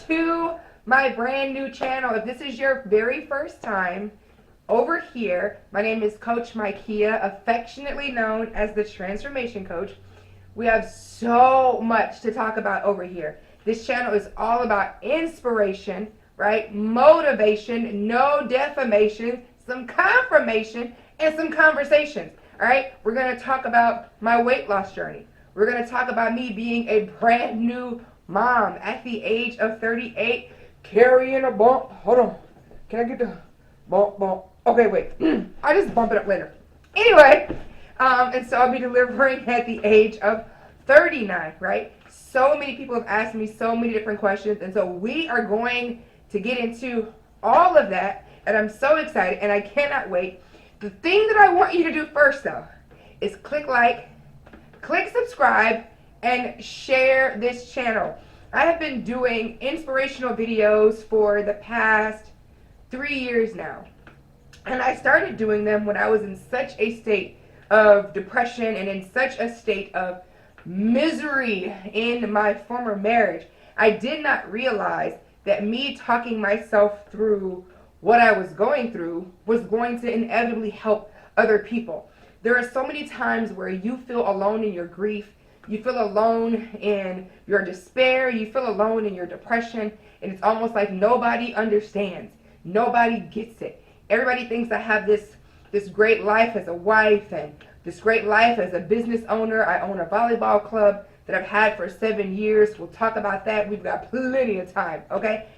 to my brand new channel. If this is your very first time over here, my name is Coach Micaiah, affectionately known as the Transformation Coach. We have so much to talk about over here. This channel is all about inspiration, right? Motivation, no defamation, some confirmation, and some conversations. All right, we're going to talk about my weight loss journey. We're going to talk about me being a brand new mom at the age of 38, carrying a bump. Hold on. Can I get the bump? Okay, wait. I'll just bump it up later. Anyway, and so I'll be delivering at the age of 39, right? So many people have asked me so many different questions, and so we are going to get into all of that, and I'm so excited, and I cannot wait. The thing that I want you to do first, though, is click like, click subscribe, and share this channel. I have been doing inspirational videos for the past 3 years now. And I started doing them when I was in such a state of depression and in such a state of misery in my former marriage. I did not realize that me talking myself through what I was going through was going to inevitably help other people. There are so many times where you feel alone in your grief, you feel alone in your despair, you feel alone in your depression, and it's almost like nobody understands. Nobody gets it. Everybody thinks I have this great life as a wife and this great life as a business owner. I own a volleyball club that I've had for 7 years. We'll talk about that. We've got plenty of time, okay?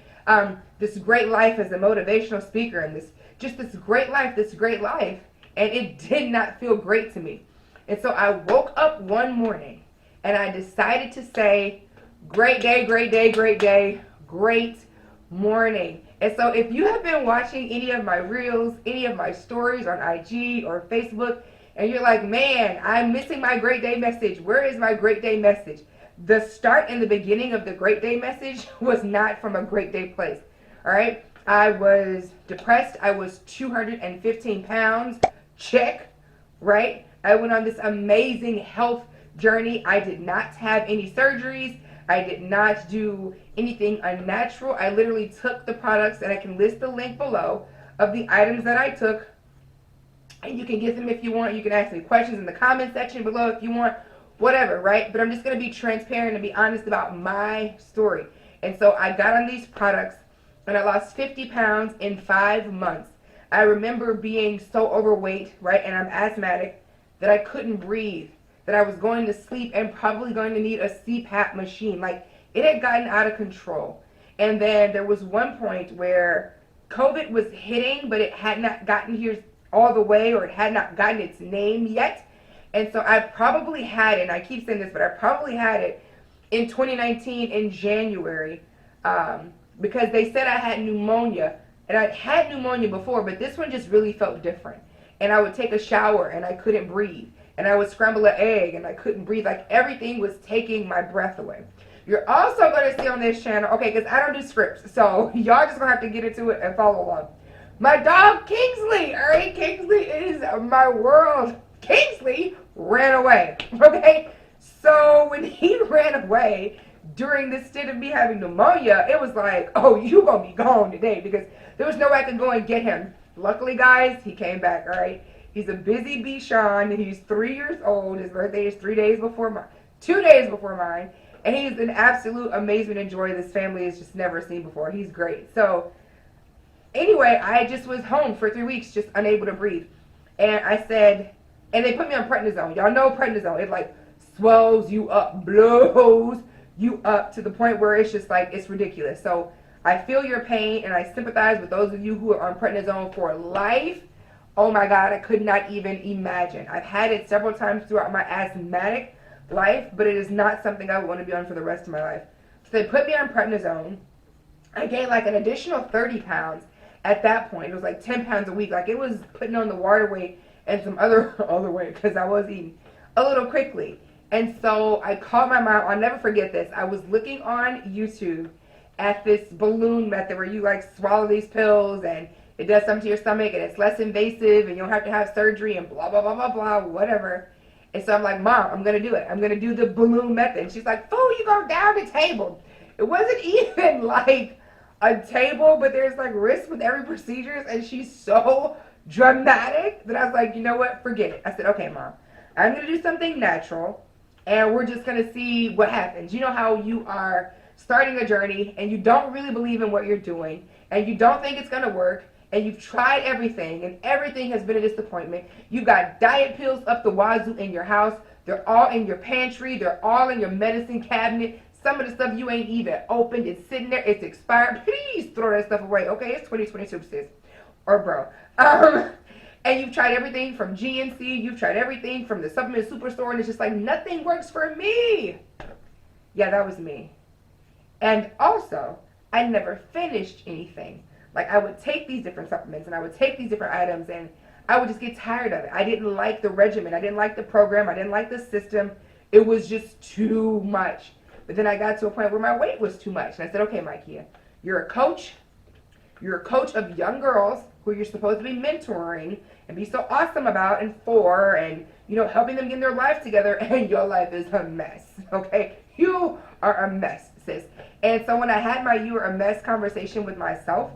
This great life as a motivational speaker and this great life, and it did not feel great to me. And so I woke up one morning and I decided to say, great day, great day, great day, great morning. And so if you have been watching any of my reels, any of my stories on IG or Facebook, and you're like, man, I'm missing my great day message. Where is my great day message? The start and the beginning of the great day message was not from a great day place. All right. I was depressed. I was 215 pounds. Check. Right. I went on this amazing health journey. I did not have any surgeries. I did not do anything unnatural. I literally took the products, and I can list the link below of the items that I took. And you can get them if you want. You can ask me questions in the comment section below if you want. Whatever, right? But I'm just going to be transparent and be honest about my story. And so I got on these products, and I lost 50 pounds in 5 months. I remember being so overweight, right, and I'm asthmatic, that I couldn't breathe, that I was going to sleep and probably going to need a CPAP machine. Like, it had gotten out of control. And then there was one point where COVID was hitting, but it had not gotten here all the way, or it had not gotten its name yet. And so I probably had it, and I keep saying this, but I probably had it in 2019 in January, because they said I had pneumonia, and I'd had pneumonia before, but this one just really felt different. And I would take a shower and I couldn't breathe, and I would scramble an egg and I couldn't breathe. Like, everything was taking my breath away. You're also going to see on this channel, okay, because I don't do scripts, so y'all just going to have to get into it and follow along. My dog Kingsley, all right, Kingsley is my world. Kingsley ran away, okay? So when he ran away during this stint of me having pneumonia, it was like, oh, you gonna be gone today, because there was no way I could go and get him. Luckily, guys, he came back, all right? He's a busy Bichon. He's 3 years old. His birthday is 2 days before mine, and he's an absolute amazement and joy this family has just never seen before. He's great. So anyway, I just was home for 3 weeks, just unable to breathe. And I said, and they put me on prednisone. Y'all know prednisone. It like swells you up, blows you up to the point where it's just like, it's ridiculous. So I feel your pain, and I sympathize with those of you who are on prednisone for life. Oh my God, I could not even imagine. I've had it several times throughout my asthmatic life, but it is not something I would want to be on for the rest of my life. So they put me on prednisone. I gained like an additional 30 pounds at that point. It was like 10 pounds a week. Like, it was putting on the water weight and some other weight, because I was eating a little quickly. And so I called my mom. I'll never forget this. I was looking on YouTube at this balloon method where you like swallow these pills and it does something to your stomach and it's less invasive and you don't have to have surgery and blah, blah, blah, blah, blah, whatever. And so I'm like, Mom, I'm going to do it. I'm going to do the balloon method. And she's like, fool, you go down the table. It wasn't even like a table, but there's like risks with every procedure, and she's so dramatic that I was like, you know what, forget it. I said, okay, mom, I'm gonna do something natural, and we're just gonna see what happens. You know how you are starting a journey and you don't really believe in what you're doing, and you don't think it's gonna work, and you've tried everything, and everything has been a disappointment. You got diet pills up the wazoo in your house. They're all in your pantry. They're all in your medicine cabinet. Some of the stuff you ain't even opened. It's sitting there. It's expired. Please throw that stuff away. Okay, it's 2022, sis. Or bro. And you've tried everything from GNC. You've tried everything from the supplement superstore. And it's just like, nothing works for me. Yeah, that was me. And also, I never finished anything. Like, I would take these different supplements and I would take these different items and I would just get tired of it. I didn't like the regimen. I didn't like the program. I didn't like the system. It was just too much. But then I got to a point where my weight was too much. And I said, okay, Micaiah, you're a coach. You're a coach of young girls who you're supposed to be mentoring and be so awesome about and for and, you know, helping them get their life together. And your life is a mess, okay? You are a mess, sis. And so when I had my you are a mess conversation with myself,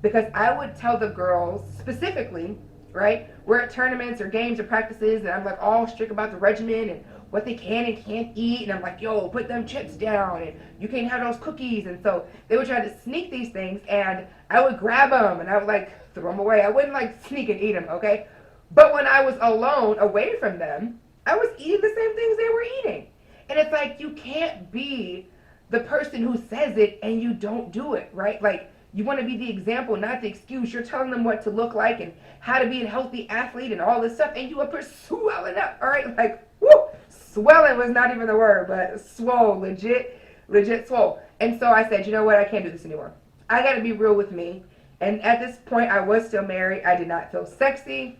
because I would tell the girls specifically, right, we're at tournaments or games or practices, and I'm like all strict about the regimen and what they can and can't eat, and I'm like, yo, put them chips down, and you can't have those cookies. And so they would try to sneak these things, and I would grab them, and I would like throw them away. I wouldn't like sneak and eat them, okay? But when I was alone, away from them, I was eating the same things they were eating. And it's like, you can't be the person who says it and you don't do it, right? Like, you want to be the example, not the excuse. You're telling them what to look like and how to be a healthy athlete and all this stuff, and you are swelling up, all right? Like, whoo, swelling was not even the word, but swole, legit swole. And so I said, you know what? I can't do this anymore. I got to be real with me. And at this point, I was still married. I did not feel sexy.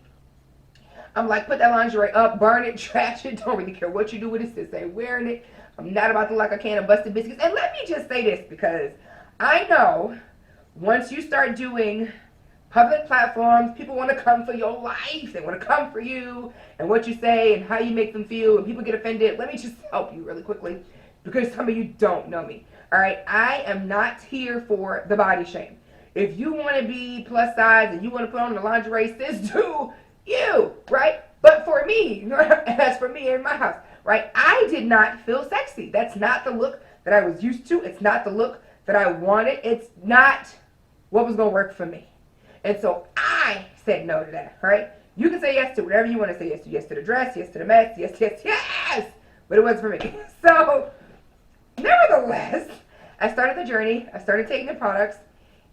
I'm like, put that lingerie up, burn it, trash it. Don't really care what you do with it. Since ain't wearing it. I'm not about to like a can of busted biscuits. And let me just say this, because I know once you start doing public platforms, people want to come for your life. They want to come for you and what you say and how you make them feel, and people get offended. Let me just help you really quickly, because some of you don't know me. All right, I am not here for the body shame. If you want to be plus size and you want to put on the lingerie, sis, do you, right? But for me, as for me in my house, right, I did not feel sexy. That's not the look that I was used to. It's not the look that I wanted. It's not what was going to work for me. And so I said no to that, right? You can say yes to whatever you want to say yes to. Yes to the dress, yes to the mess, yes, yes, yes. But it wasn't for me. So, nevertheless, I started the journey. I started taking the products.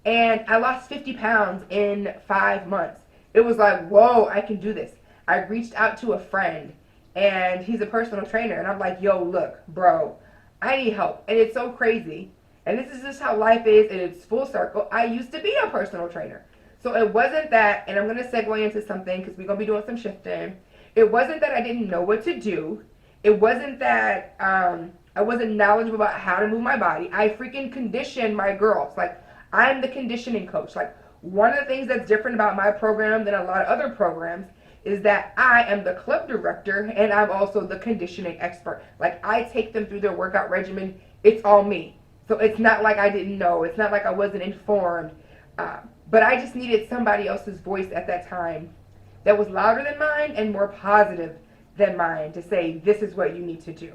And I lost 50 pounds in 5 months. It was like, whoa, I can do this. I reached out to a friend, and he's a personal trainer. And I'm like, yo, look, bro, I need help. And it's so crazy. And this is just how life is, and it's full circle. I used to be a personal trainer. So it wasn't that, and I'm going to segue into something because we're going to be doing some shifting. It wasn't that I didn't know what to do. It wasn't that I wasn't knowledgeable about how to move my body. I freaking conditioned my girls. Like, I'm the conditioning coach. Like, one of the things that's different about my program than a lot of other programs is that I am the club director, and I'm also the conditioning expert. Like, I take them through their workout regimen. It's all me. So it's not like I didn't know. It's not like I wasn't informed. But I just needed somebody else's voice at that time that was louder than mine and more positive than mine to say, this is what you need to do,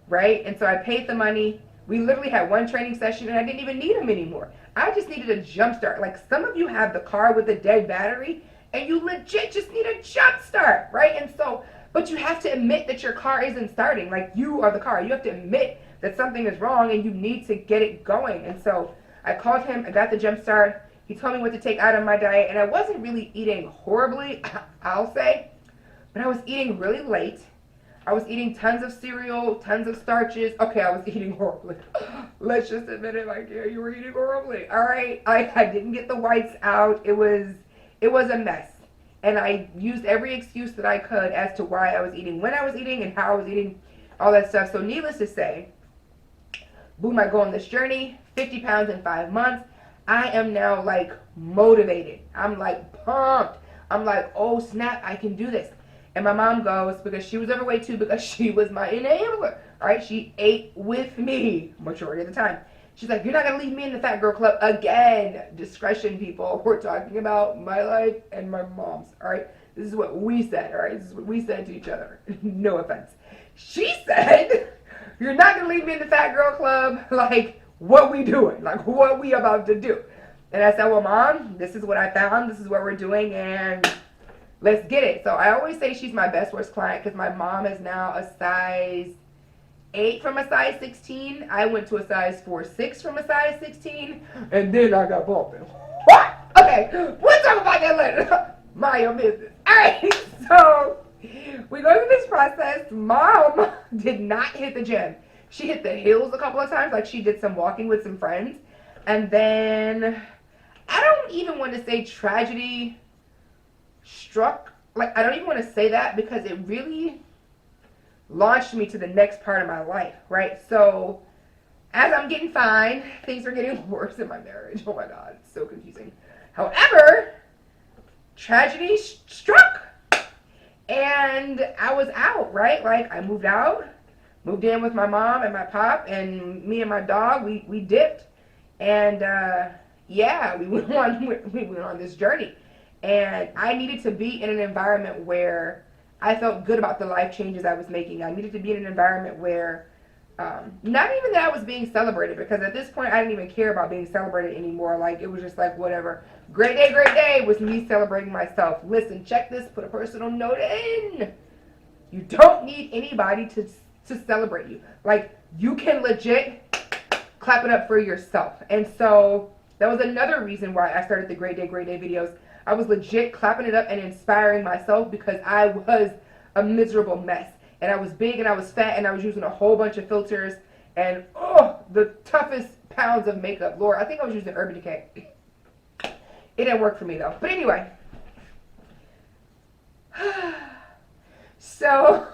right? And so I paid the money. We literally had one training session, and I didn't even need them anymore. I just needed a jump start. Like, some of you have the car with a dead battery, and you legit just need a jump start, right? And so, but you have to admit that your car isn't starting. Like, you are the car. You have to admit that something is wrong, and you need to get it going. And so I called him. I got the jump start. He told me what to take out of my diet, and I wasn't really eating horribly, I'll say, but I was eating really late. I was eating tons of cereal, tons of starches. Okay, I was eating horribly. Let's just admit it, like, yeah, you were eating horribly. All right, I didn't get the whites out. It was a mess, and I used every excuse that I could as to why I was eating, when I was eating, and how I was eating, all that stuff. So needless to say, boom, I go on this journey, 50 pounds in 5 months. I am now like motivated. I'm like pumped. I'm like, oh snap, I can do this. And my mom goes, because she was overweight too, because she was my enabler. All right, she ate with me majority of the time. She's like, you're not going to leave me in the fat girl club again. Discretion, people. We're talking about my life and my mom's. All right. This is what we said. All right. This is what we said to each other. No offense. She said, you're not going to leave me in the fat girl club. Like, what we doing? Like, what we about to do? And I said, well, Mom, this is what I found. This is what we're doing. And let's get it. So I always say she's my best worst client because my mom is now a size 8 from a size 16. I went to a size 4'6" from a size 16, and then I got bumped. What? Okay, we'll talk about that later. Mind your business. All right, so we go through this process. Mom did not hit the gym. She hit the hills a couple of times, like she did some walking with some friends, and then I don't even want to say tragedy struck. Like, I don't even want to say that because it really launched me to the next part of my life, right? So as I'm getting fine, things are getting worse in my marriage. Oh my God, it's so confusing. However, tragedy struck and I was out, right? Like, I moved out, moved in with my mom and my pop, and me and my dog, we dipped. And yeah, we went on this journey. And I needed to be in an environment where I felt good about the life changes I was making. I needed to be in an environment where, not even that I was being celebrated, because at this point I didn't even care about being celebrated anymore. Like, it was just like, whatever. Great day was me celebrating myself. Listen, check this, put a personal note in. You don't need anybody to celebrate you. Like, you can legit clap it up for yourself. And so that was another reason why I started the Great Day videos. I was legit clapping it up and inspiring myself because I was a miserable mess. And I was big and I was fat and I was using a whole bunch of filters and, the toughest pounds of makeup. Lord, I think I was using Urban Decay. It didn't work for me though. But anyway. So,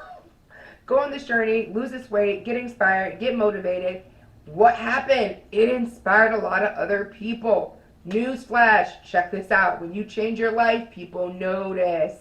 go on this journey, lose this weight, get inspired, get motivated. What happened? It inspired a lot of other people. Newsflash, check this out. When you change your life, people notice.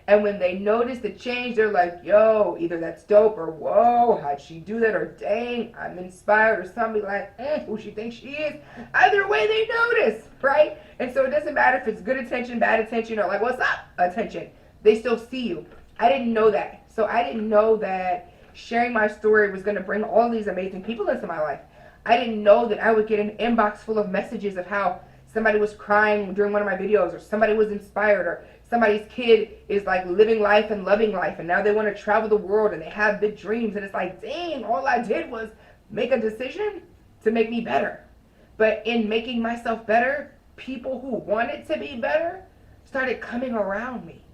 And when they notice the change, they're like, yo, either that's dope or whoa, how'd she do that? Or dang, I'm inspired. Or somebody like, who she thinks she is. Either way, they notice, right? And so it doesn't matter if it's good attention, bad attention, or like, what's up attention. They still see you. I didn't know that. So I didn't know that sharing my story was going to bring all these amazing people into my life. I didn't know that I would get an inbox full of messages of how somebody was crying during one of my videos, or somebody was inspired, or somebody's kid is like living life and loving life, and now they want to travel the world and they have big dreams. And it's like, dang, all I did was make a decision to make me better. But in making myself better, people who wanted to be better started coming around me.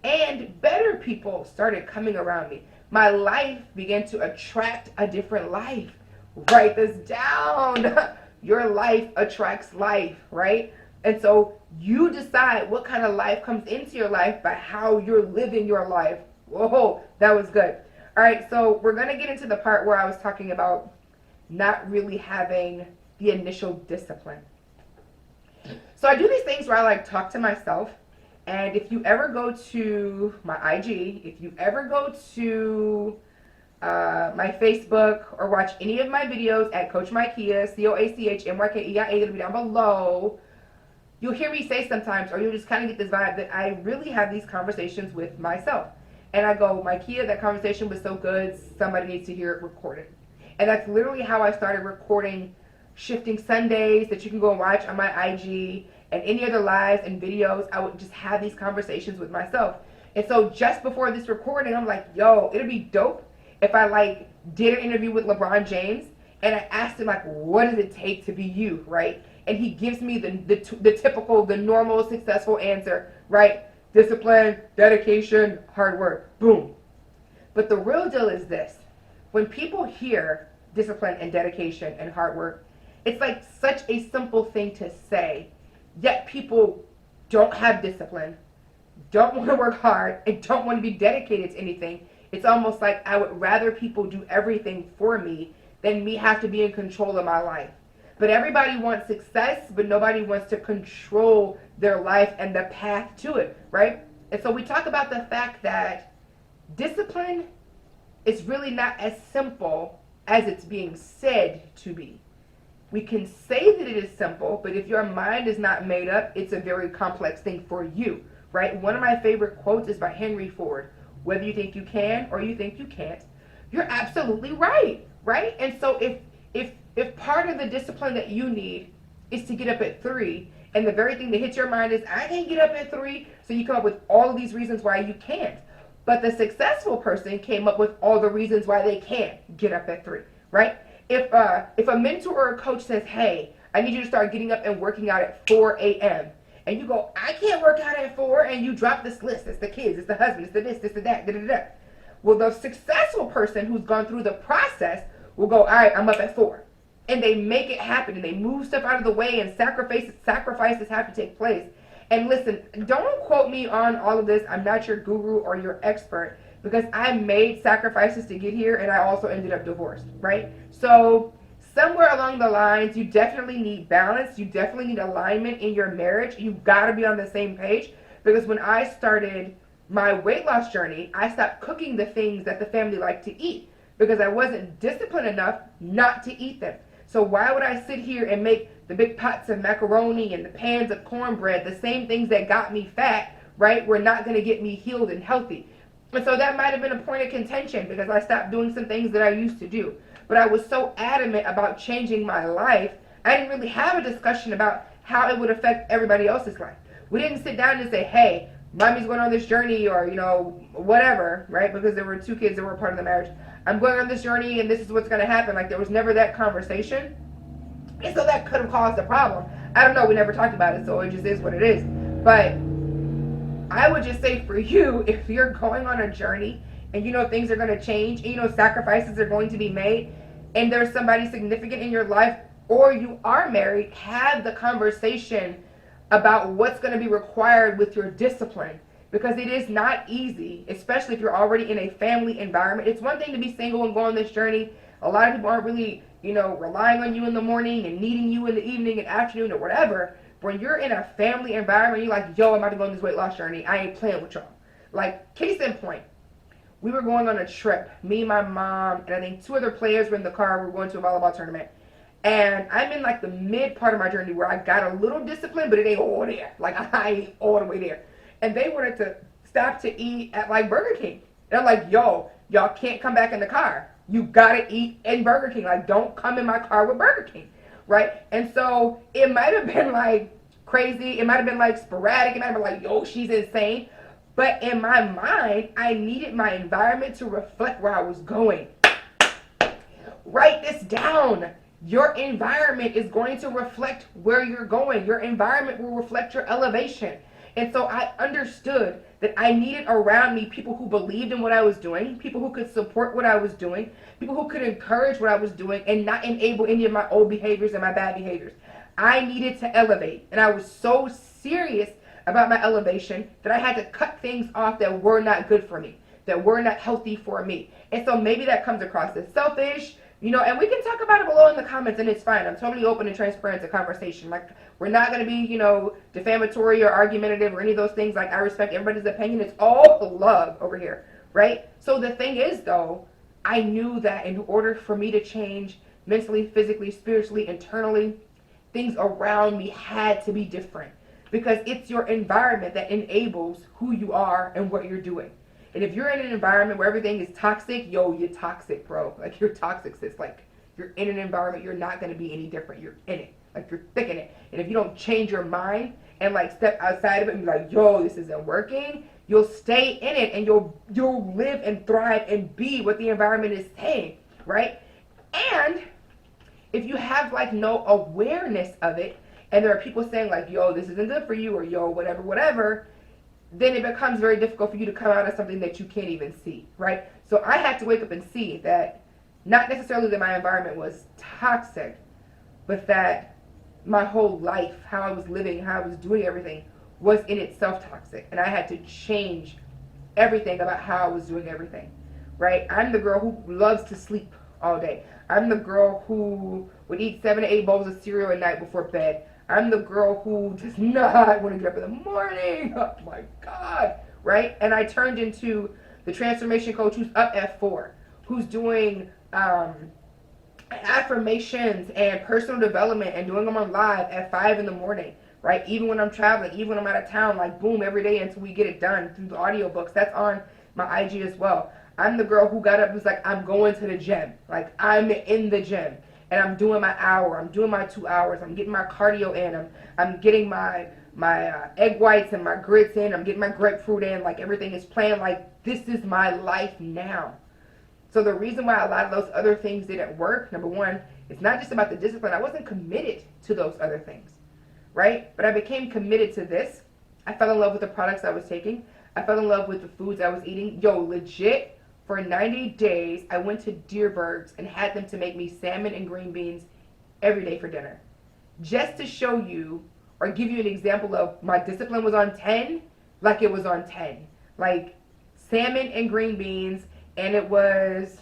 And better people started coming around me. My life began to attract a different life. Write this down. Your life attracts life, right? And so you decide what kind of life comes into your life by how you're living your life. Whoa, that was good. All right, so we're going to get into the part where I was talking about not really having the initial discipline. So I do these things where I like talk to myself. And if you ever go to my IG, if you ever go to my Facebook or watch any of my videos at Coach Mykia, CoachMykia, it'll be down below. You'll hear me say sometimes, or you'll just kind of get this vibe that I really have these conversations with myself. And I go, Mykia, that conversation was so good, somebody needs to hear it recorded. And that's literally how I started recording Shifting Sundays that you can go and watch on my IG, and any other lives and videos. I would just have these conversations with myself. And so just before this recording, I'm like, yo, it'd be dope if I like did an interview with LeBron James and I asked him like, what does it take to be you, right? And he gives me the typical, the normal successful answer, right? Discipline, dedication, hard work, boom. But the real deal is this. When people hear discipline and dedication and hard work, it's like such a simple thing to say, yet people don't have discipline, don't want to work hard, and don't want to be dedicated to anything. It's almost like I would rather people do everything for me than me have to be in control of my life. But everybody wants success, but nobody wants to control their life and the path to it, right? And so we talk about the fact that discipline is really not as simple as it's being said to be. We can say that it is simple, but if your mind is not made up, it's a very complex thing for you, right? One of my favorite quotes is by Henry Ford. Whether you think you can or you think you can't, you're absolutely right, right? And so if part of the discipline that you need is to get up at 3, and the very thing that hits your mind is I can't get up at 3, so you come up with all of these reasons why you can't. But the successful person came up with all the reasons why they can't get up at 3, right? If a mentor or a coach says, hey, I need you to start getting up and working out at 4 a.m., and you go, I can't work out at 4, and you drop this list. It's the kids, it's the husband, it's the this, it's the that, da da da. Well, the successful person who's gone through the process will go, all right, I'm up at 4. And they make it happen, and they move stuff out of the way, and sacrifices have to take place. And listen, don't quote me on all of this. I'm not your guru or your expert, because I made sacrifices to get here, and I also ended up divorced, right? So somewhere along the lines, you definitely need balance. You definitely need alignment in your marriage. You've got to be on the same page, because when I started my weight loss journey, I stopped cooking the things that the family liked to eat because I wasn't disciplined enough not to eat them. So why would I sit here and make the big pots of macaroni and the pans of cornbread, the same things that got me fat, right, were not going to get me healed and healthy? And so that might have been a point of contention because I stopped doing some things that I used to do. But I was so adamant about changing my life, I didn't really have a discussion about how it would affect everybody else's life. We didn't sit down and say, hey, mommy's going on this journey, or, whatever, right? Because there were 2 kids that were part of the marriage. I'm going on this journey and this is what's going to happen. Like, there was never that conversation. And so that could have caused a problem. I don't know. We never talked about it, so it just is what it is. But I would just say for you, if you're going on a journey and things are going to change, and sacrifices are going to be made, and there's somebody significant in your life, or you are married, have the conversation about what's going to be required with your discipline, because it is not easy, especially if you're already in a family environment. It's one thing to be single and go on this journey. A lot of people aren't really, relying on you in the morning and needing you in the evening and afternoon or whatever. When you're in a family environment, you're like, yo, I'm about to go on this weight loss journey. I ain't playing with y'all. Like, case in point, we were going on a trip. Me, my mom, and I think 2 other players were in the car. We were going to a volleyball tournament. And I'm in like the mid part of my journey where I got a little discipline, but it ain't all there. Like, I ain't all the way there. And they wanted to stop to eat at like Burger King. And I'm like, yo, y'all can't come back in the car. You gotta eat in Burger King. Like, don't come in my car with Burger King, right? And so it might have been like crazy. It might have been like sporadic. It might have been like, yo, she's insane. But in my mind, I needed my environment to reflect where I was going. Write this down. Your environment is going to reflect where you're going. Your environment will reflect your elevation. And so I understood that I needed around me people who believed in what I was doing, people who could support what I was doing, people who could encourage what I was doing and not enable any of my old behaviors and my bad behaviors. I needed to elevate. And I was so serious about my elevation that I had to cut things off that were not good for me, that were not healthy for me. And so maybe that comes across as selfish, and we can talk about it below in the comments, and it's fine. I'm totally open and transparent to conversation. Like, we're not going to be, defamatory or argumentative or any of those things. Like, I respect everybody's opinion. It's all love over here, right? So the thing is, though, I knew that in order for me to change mentally, physically, spiritually, internally, things around me had to be different, because it's your environment that enables who you are and what you're doing. And if you're in an environment where everything is toxic, yo, you're toxic, bro. Like, you're toxic, sis. Like, you're in an environment, you're not going to be any different. You're in it. Like, you're thick in it. And if you don't change your mind and, like, step outside of it and be like, yo, this isn't working, you'll stay in it and you'll live and thrive and be what the environment is saying, right? And if you have, like, no awareness of it, and there are people saying, like, yo, this isn't good for you, or yo, whatever, then it becomes very difficult for you to come out of something that you can't even see, right? So I had to wake up and see that not necessarily that my environment was toxic, but that my whole life, how I was living, how I was doing everything, was in itself toxic. And I had to change everything about how I was doing everything, right? I'm the girl who loves to sleep all day. I'm the girl who would eat 7 to 8 bowls of cereal at night before bed. I'm the girl who does not want to get up in the morning. Oh my God, right? And I turned into the transformation coach who's up at 4, who's doing affirmations and personal development and doing them on live at 5 in the morning, right? Even when I'm traveling, even when I'm out of town, like boom, every day until we get it done through the audiobooks. That's on my IG as well. I'm the girl who got up and was like, I'm going to the gym. Like, I'm in the gym and I'm doing my hour, I'm doing my 2 hours, I'm getting my cardio in, I'm getting my egg whites and my grits in, I'm getting my grapefruit in. Like, everything is planned. Like, this is my life now. So the reason why a lot of those other things didn't work, number one, it's not just about the discipline. I wasn't committed to those other things, right? But I became committed to this. I fell in love with the products I was taking. I fell in love with the foods I was eating. Yo, legit, for 90 days, I went to Deerberg's and had them to make me salmon and green beans every day for dinner. Just to show you or give you an example of my discipline was on 10, like it was on 10. Like, salmon and green beans, and it was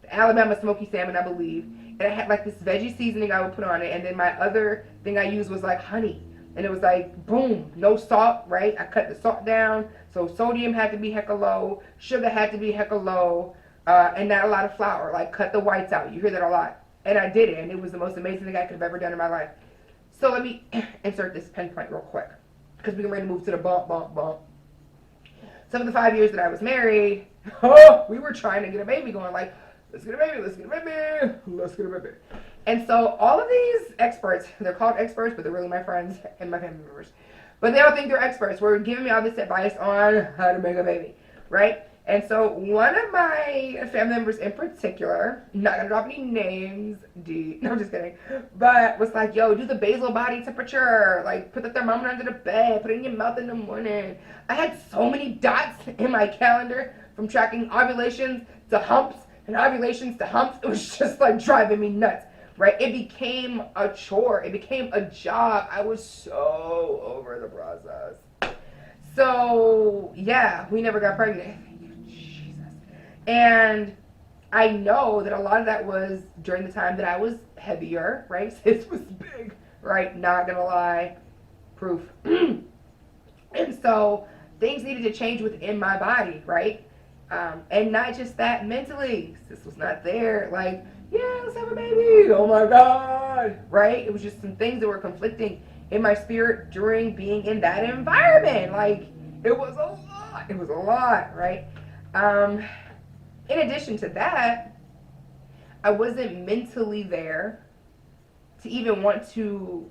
the Alabama smoky salmon, I believe. And I had like this veggie seasoning I would put on it, and then my other thing I used was like honey. And it was like, boom, no salt, right? I cut the salt down, so sodium had to be hecka low, sugar had to be hecka low, and not a lot of flour. Like, cut the whites out. You hear that a lot. And I did it, and it was the most amazing thing I could have ever done in my life. So let me insert this pen point real quick, because we're ready to move to the bump. Some of the 5 years that I was married, we were trying to get a baby going, like, let's get a baby, let's get a baby, let's get a baby. And so all of these experts, they're called experts, but they're really my friends and my family members. But they don't think they're experts. Were giving me all this advice on how to make a baby, right? And so one of my family members in particular, not gonna drop any names, no, I'm just kidding, but was like, yo, do the basal body temperature, like put the thermometer under the bed, put it in your mouth in the morning. I had so many dots in my calendar from tracking ovulations to humps and ovulations to humps. It was just like driving me nuts, right? It became a chore. It became a job. I was so over the process. So yeah, we never got pregnant. And I know that a lot of that was during the time that I was heavier, right? Sis was big, right? Not gonna lie. Proof. And so things needed to change within my body, right? And not just that, mentally. Sis was not there. Like, yeah, let's have a baby. Oh my God, right? It was just some things that were conflicting in my spirit during being in that environment. Like, it was a lot. It was a lot, right? In addition to that, I wasn't mentally there to even want to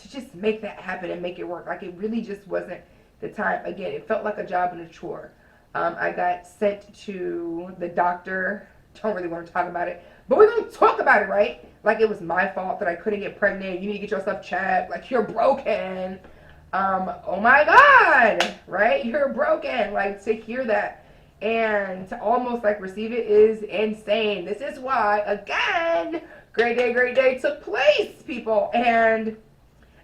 just make that happen and make it work. Like, it really just wasn't the time. Again, it felt like a job and a chore. I got sent to the doctor. Don't really want to talk about it, but we're going to talk about it, right? Like, it was my fault that I couldn't get pregnant. You need to get yourself checked. Like, you're broken. Oh my God, right? You're broken. Like, to hear that and to almost like receive it is insane. This is why, again, great day took place, people. And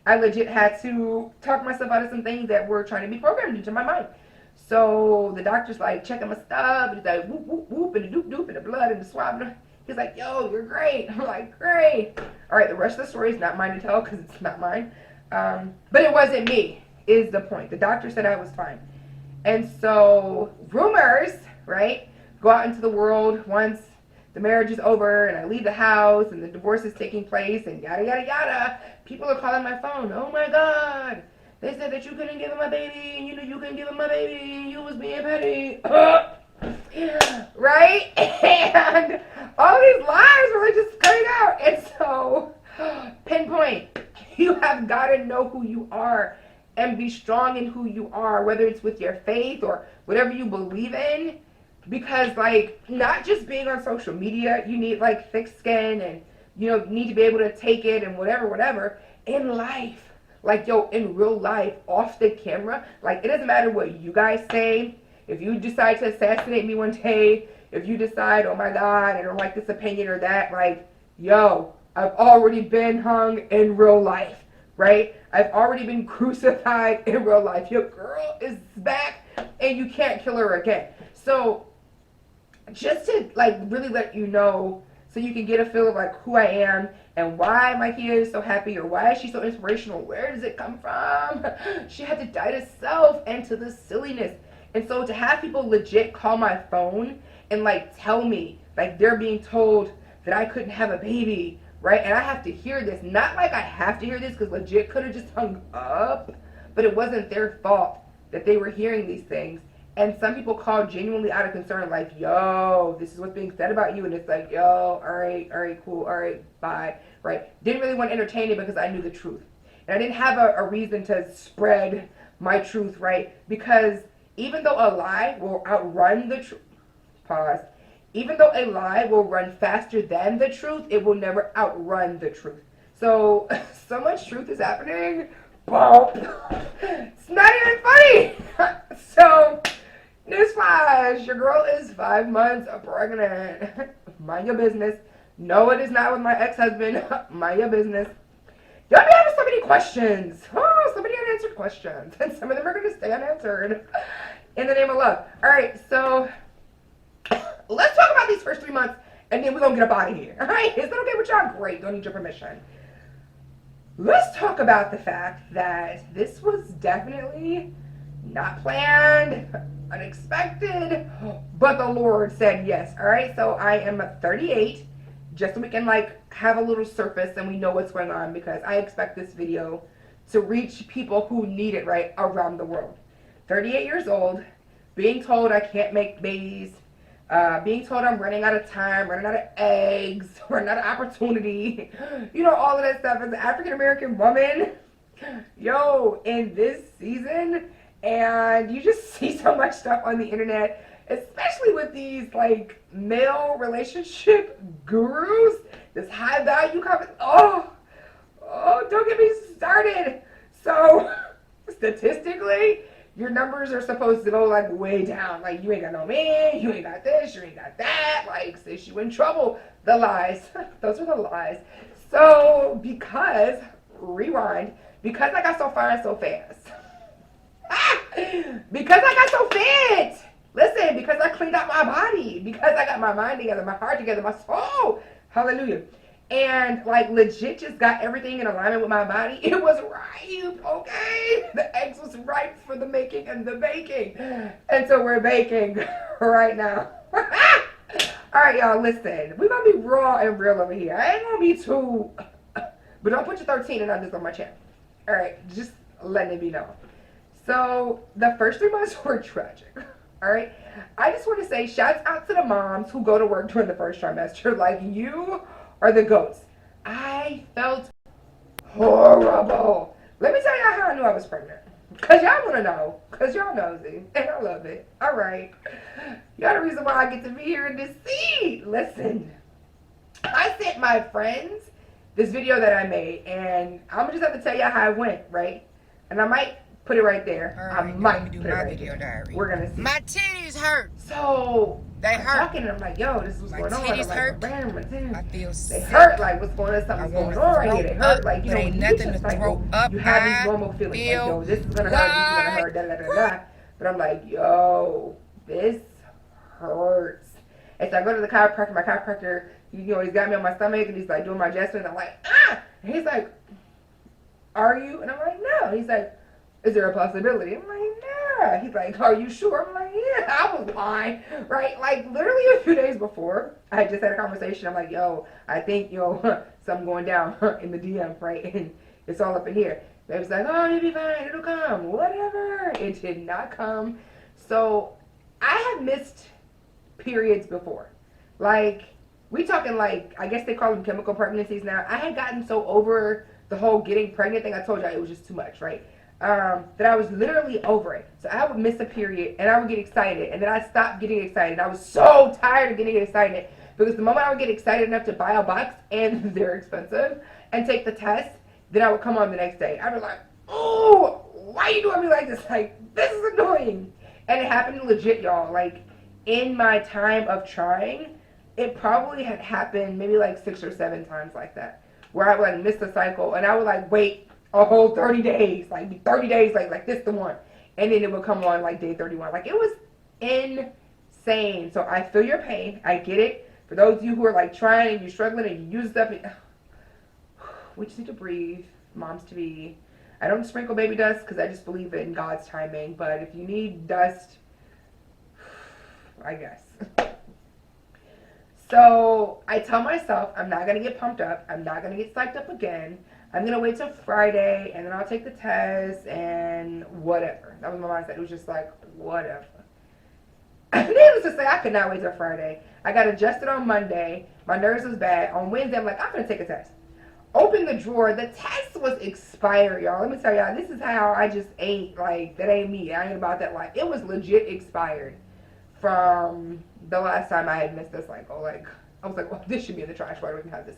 I legit had to talk myself out of some things that were trying to be programmed into my mind. So the doctor's like checking my stuff, and he's like whoop whoop whoop, and the doop doop, and the blood, and the swab. He's like, yo, you're great. I'm like, great. All right, the rest of the story is not mine to tell because it's not mine. But it wasn't me, is the point. The doctor said I was fine. And so rumors, right, go out into the world once the marriage is over and I leave the house and the divorce is taking place and yada, yada, yada. People are calling my phone. Oh, my God. They said that you couldn't give him a baby, and you knew you couldn't give him a baby. You was being petty. Right? And all these lies were just coming out. And so, pinpoint. You have got to know who you are and be strong in who you are, whether it's with your faith or whatever you believe in. Because, like, not just being on social media, you need, like, thick skin and, you know, need to be able to take it and whatever. In life. Like, yo, in real life, off the camera, like, it doesn't matter what you guys say. If you decide to assassinate me one day, if you decide, oh my God, I don't like this opinion or that, like, yo, I've already been hung in real life, right? I've already been crucified in real life. Your girl is back, and you can't kill her again. So, just to, like, really let you know, so you can get a feel of, like, who I am and why Mikey is so happy, or why is she so inspirational? Where does it come from? She had to die to self and to the silliness. And so to have people legit call my phone and, like, tell me, like, they're being told that I couldn't have a baby, right? And I have to hear this. Not like I have to hear this because legit could have just hung up, but it wasn't their fault that they were hearing these things. And some people call genuinely out of concern, like, yo, this is what's being said about you. And it's like, yo, all right, cool, all right, bye, right? Didn't really want to entertain it because I knew the truth. And I didn't have a reason to spread my truth, right? Because even though a lie will outrun the truth, pause, even though a lie will run faster than the truth, it will never outrun the truth. So, so much truth is happening. It's not even funny. So, newsflash, your girl is 5 months pregnant. Mind your business. No, it is not with my ex-husband. Mind your business. Y'all be having so many questions. Oh, so many unanswered questions. And some of them are going to stay unanswered. In the name of love. All right, so let's talk about these first 3 months, and then we're going to get up out of here. All right? Is that okay with y'all? Great. Don't need your permission. Let's talk about the fact that this was definitely not planned, unexpected, but the Lord said yes. All right, so I am 38, just so we can have a little surface and we know what's going on, because I expect this video to reach people who need it, right, around the world. 38 years old, being told I can't make babies, being told I'm running out of time, running out of eggs, running out of opportunity, you know, all of that stuff. As an African-American woman, yo, in this season, and you just see so much stuff on the internet, especially with these male relationship gurus, this high value comment. Oh, don't get me started. So statistically, your numbers are supposed to go way down. You ain't got no man, you ain't got this, you ain't got that. Sis, you in trouble. The lies. Those are the lies. So because I got so fine so fast. Because I got so fit. Listen, because I cleaned out my body. Because I got my mind together, my heart together, my soul. Hallelujah. And legit just got everything in alignment with my body. It was ripe, okay? The eggs was ripe for the making and the baking. And so we're baking right now. All right, y'all, listen. We're going to be raw and real over here. I ain't going to be too... But don't put your 13 and others on my channel. All right, just letting it be known. So the first 3 months were tragic. All right. I just want to say shouts out to the moms who go to work during the first trimester. You are the goats. I felt horrible. Let me tell y'all how I knew I was pregnant. Because y'all want to know. Because y'all nosy. And I love it. All right. Y'all the reason why I get to be here in this seat. Listen. I sent my friends this video that I made. And I'm going to just have to tell y'all how it went, right? And I might put it right there. Right, I might do put it my right video there. diary. We're gonna see. My titties hurt. So they I'm hurt. talking and I'm like, yo, this is what's going on. Titties hurt. I feel they sick. hurt. What's going on? Something's going on right here. They hurt. You know, when you nothing get to your cycle, throw up. you have these normal feelings. Yo, this is gonna hurt. This is gonna hurt. Da da da da. But I'm like, yo, this hurts. And so I go to the chiropractor. My chiropractor, he's got me on my stomach and he's doing my chest, and I'm like, ah. And he's like, are you? And I'm like, no. And he's like, is there a possibility? I'm like, yeah. He's like, are you sure? I'm like, yeah. I was lying, right? Literally a few days before, I just had a conversation. I'm like, yo, I think, something going down in the DM, right? And it's all up in here. Baby's like, oh, you'll be fine. It'll come. Whatever. It did not come. So I have missed periods before. We talking I guess they call them chemical pregnancies now. I had gotten so over the whole getting pregnant thing. I told y'all it was just too much, right? That I was literally over it. So I would miss a period and I would get excited, and then I stopped getting excited. I was so tired of getting excited, because the moment I would get excited enough to buy a box, and they're expensive, and take the test, then I would come on the next day. I'd be like, oh, why are you doing me like this? This is annoying. And it happened legit, y'all. In my time of trying, it probably had happened maybe 6 or 7 times like that, where I would miss the cycle, and I would wait a whole 30 days, 30 days, this the one, and then it would come on day 31. It was insane. So I feel your pain. I get it. For those of you who are trying and you're struggling and you use stuff, we just need to breathe. Moms to be. I don't sprinkle baby dust because I just believe in God's timing. But if you need dust, I guess. So I tell myself I'm not gonna get pumped up. I'm not gonna get psyched up again. I'm gonna wait till Friday and then I'll take the test and whatever. That was my mindset. It was just like whatever. Needless to say, I could not wait till Friday. I got adjusted on Monday. My nerves was bad. On Wednesday, I'm like, I'm gonna take a test. Open the drawer. The test was expired, y'all. Let me tell y'all, this is how I just ain't, like, that ain't me. I ain't about that life. It was legit expired from the last time I had missed this cycle. Like, I was like, well, this should be in the trash. Why do we even have this?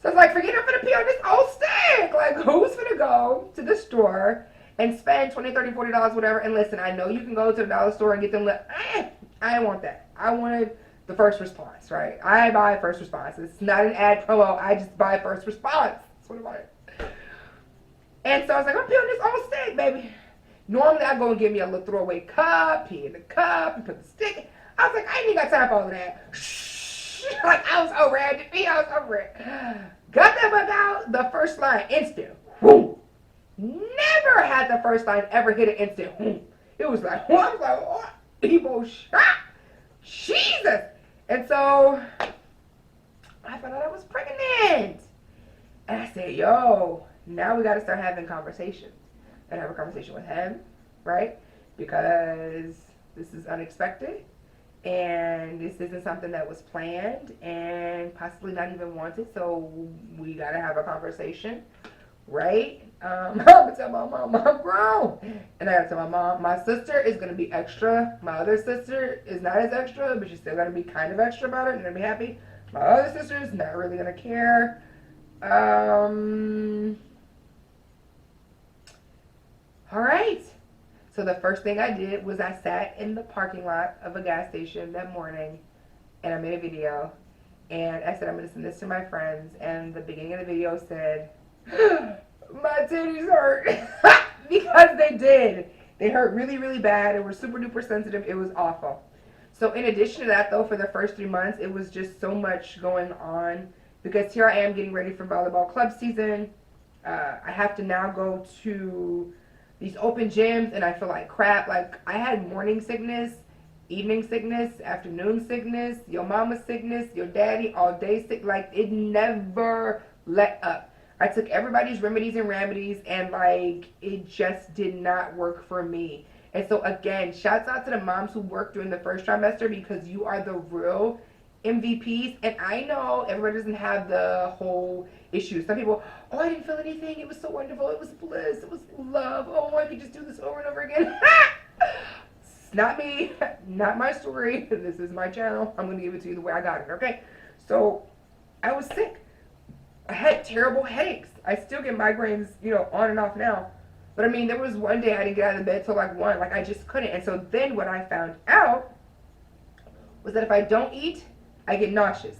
So I was like, forget I'm gonna pee on this old stick. Like, who's gonna go to the store and spend $20, $30, $40, whatever? And listen, I know you can go to the dollar store and get them. I didn't want that. I wanted the first response, right? I buy first response. It's not an ad promo. I just buy first response. That's what I wanted. And so I was like, I'm peeling this old stick, baby. Normally I go and get me a little throwaway cup, pee in the cup, and put the stick. I was like, I ain't even got time for all of that. Like, I was over it. I had to pee. I was over it. Got that bug out. The first line, instant. Whoom. Never had the first line ever hit an instant. Whoom. It was like, I was like, oh, Evo shot. Jesus. And so I found out I was pregnant. And I said, yo, now we got to start having conversations. And have a conversation with him, right? Because this is unexpected. And this isn't something that was planned and possibly not even wanted. So we got to have a conversation, right? I'm going to tell my mom I'm grown. And I got to tell my mom. My sister is going to be extra. My other sister is not as extra, but she's still going to be kind of extra about it and going to be happy. My other sister is not really going to care. All right. So the first thing I did was I sat in the parking lot of a gas station that morning and I made a video. And I said, I'm going to send this to my friends. And the beginning of the video said, my titties hurt. Because they did. They hurt really, really bad. It was super duper sensitive. It was awful. So in addition to that, though, for the first 3 months, it was just so much going on. Because here I am getting ready for volleyball club season. I have to now go to these open gyms and I feel like crap. Like, I had morning sickness, evening sickness, afternoon sickness, your mama sickness, your daddy all day sick. Like, it never let up. I took everybody's remedies and remedies and like it just did not work for me. And so again, shouts out to the moms who worked during the first trimester because you are the real MVPs. And I know everybody doesn't have the whole issue. Some people, oh, I didn't feel anything. It was so wonderful. It was bliss. It was love. Oh, I could just do this over and over again. It's not me. Not my story. This is my channel. I'm going to give it to you the way I got it, okay? So I was sick. I had terrible headaches. I still get migraines, on and off now. But I mean, there was one day I didn't get out of bed till like 1. Like, I just couldn't. And so then what I found out was that if I don't eat, I get nauseous.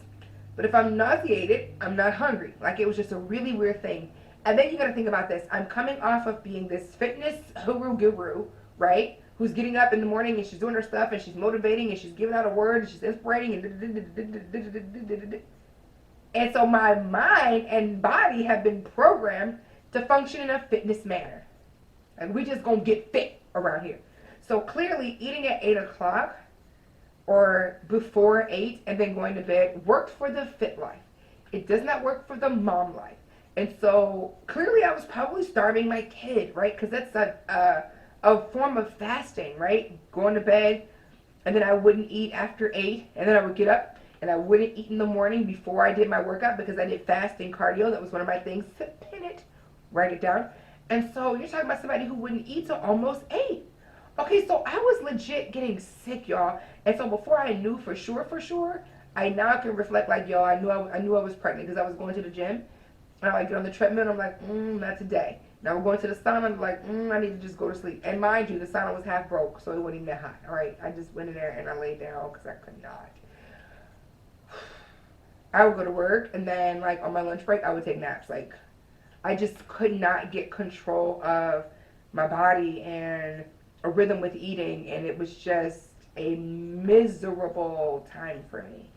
But if I'm nauseated, I'm not hungry. Like, it was just a really weird thing. And then you got to think about this. I'm coming off of being this fitness guru, right? Who's getting up in the morning and she's doing her stuff and she's motivating and she's giving out a word and she's inspiring and so my mind and body have been programmed to function in a fitness manner. And we just gonna get fit around here. So clearly eating at 8 o'clock or before 8 and then going to bed worked for the fit life. It does not work for the mom life. And so clearly I was probably starving my kid, right? Because that's a form of fasting, right? Going to bed and then I wouldn't eat after 8 and then I would get up and I wouldn't eat in the morning before I did my workout because I did fasting cardio. That was one of my things. Pin it, write it down. And so you're talking about somebody who wouldn't eat till almost 8. Okay, so I was legit getting sick, y'all. And so before I knew for sure, I now can reflect like, yo, I knew I was pregnant because I was going to the gym. And I like get on the treadmill and I'm like, not today. Now we're going to the sauna. I'm like, I need to just go to sleep. And mind you, the sauna was half broke, so it wasn't even that hot. All right, I just went in there and I laid down because I could not. I would go to work and then like on my lunch break I would take naps. Like, I just could not get control of my body and a rhythm with eating, and it was just a miserable time for me.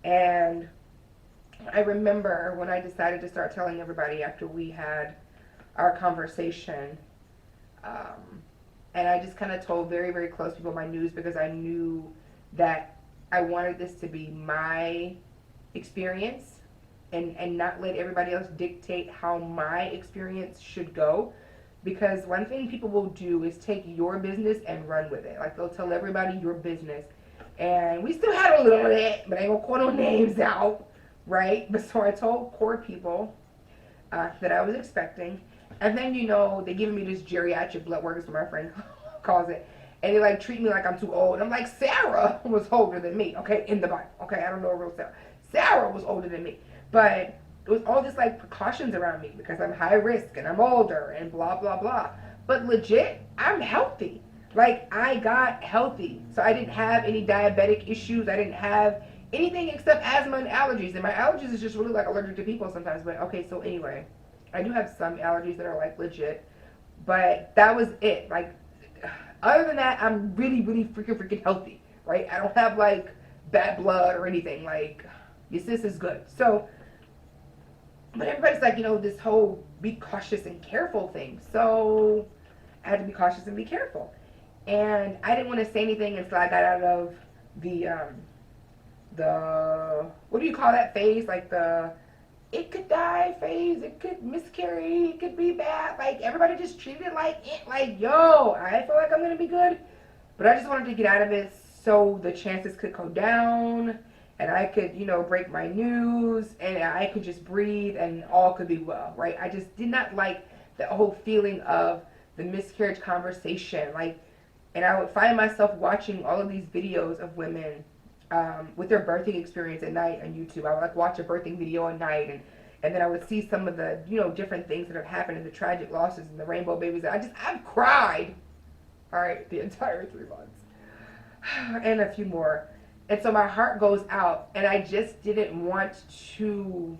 And I remember when I decided to start telling everybody after we had our conversation, and I just kind of told very, very close people my news because I knew that I wanted this to be my experience and not let everybody else dictate how my experience should go. Because one thing people will do is take your business and run with it. Like they'll tell everybody your business. And we still had a little of that, but I ain't gonna call no names out, right? But so I told core people that I was expecting. And then, they giving me this geriatric blood work, is what my friend calls it. And they like treat me like I'm too old. And I'm like, Sarah was older than me, okay, in the Bible. Okay, I don't know a real Sarah. Sarah was older than me. But it was all this like precautions around me because I'm high risk and I'm older and blah, blah, blah. But legit, I'm healthy. Like, I got healthy. So I didn't have any diabetic issues. I didn't have anything except asthma and allergies. And my allergies is just really like allergic to people sometimes. But okay, so anyway, I do have some allergies that are like legit. But that was it. Like, other than that, I'm really, really freaking healthy, right? I don't have like bad blood or anything. Like, your sis is good. So, but everybody's like, this whole be cautious and careful thing. So I had to be cautious and be careful. And I didn't want to say anything until I got out of the what do you call that phase? Like it could die phase, it could miscarry, it could be bad. Like everybody just treated it like yo, I feel like I'm gonna be good. But I just wanted to get out of it so the chances could go down and I could, break my news and I could just breathe and all could be well, right? I just did not like the whole feeling of the miscarriage conversation. And I would find myself watching all of these videos of women with their birthing experience at night on YouTube. I would watch a birthing video at night and then I would see some of the, different things that have happened and the tragic losses and the rainbow babies. I've cried, all right, the entire 3 months and a few more. And so my heart goes out and I just didn't want to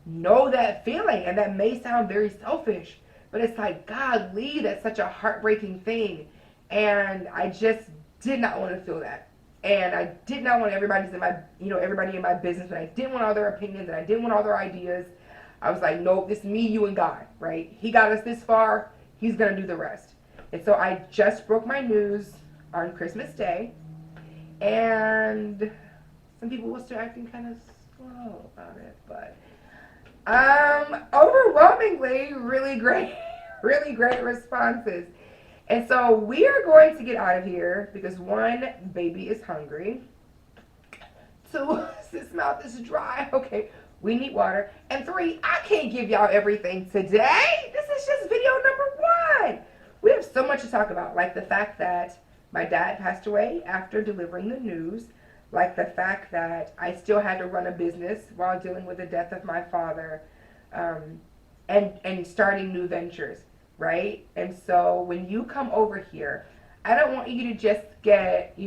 know that feeling. And that may sound very selfish, but it's like, golly, that's such a heartbreaking thing. And I just did not want to feel that. And I did not want everybody in my business, and I didn't want all their opinions, and I didn't want all their ideas. I was like, nope, this is me, you, and God, right? He got us this far. He's going to do the rest. And so I just broke my news on Christmas Day. And some people were still acting kind of slow about it. But overwhelmingly, really great responses. And so we are going to get out of here because 1, baby is hungry. 2, his mouth is dry. Okay, we need water. And 3, I can't give y'all everything today. This is just video number 1. We have so much to talk about, like the fact that my dad passed away after delivering the news, like the fact that I still had to run a business while dealing with the death of my father, and starting new ventures. Right? And so when you come over here, I don't want you to just get,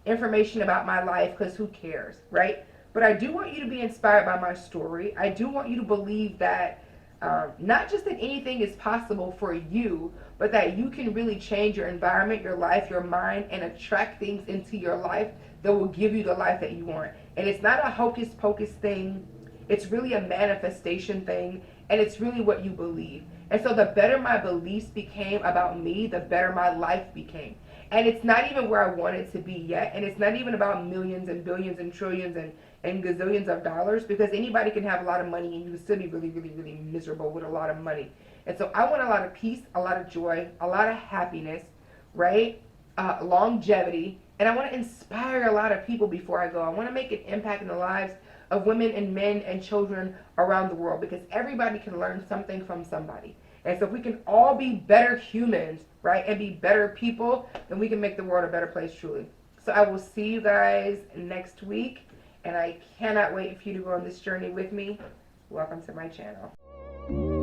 information about my life because who cares, right? But I do want you to be inspired by my story. I do want you to believe that not just that anything is possible for you, but that you can really change your environment, your life, your mind, and attract things into your life that will give you the life that you want. And it's not a hocus pocus thing. It's really a manifestation thing, and it's really what you believe. And so the better my beliefs became about me, the better my life became. And it's not even where I want it to be yet. And it's not even about millions and billions and trillions and gazillions of dollars, because anybody can have a lot of money and you can still be really, really, really miserable with a lot of money. And so I want a lot of peace, a lot of joy, a lot of happiness, right? Longevity. And I want to inspire a lot of people before I go. I want to make an impact in the lives of women and men and children around the world, because everybody can learn something from somebody. And so if we can all be better humans, right, and be better people, then we can make the world a better place truly. So I will see you guys next week, and I cannot wait for you to go on this journey with me. Welcome to my channel.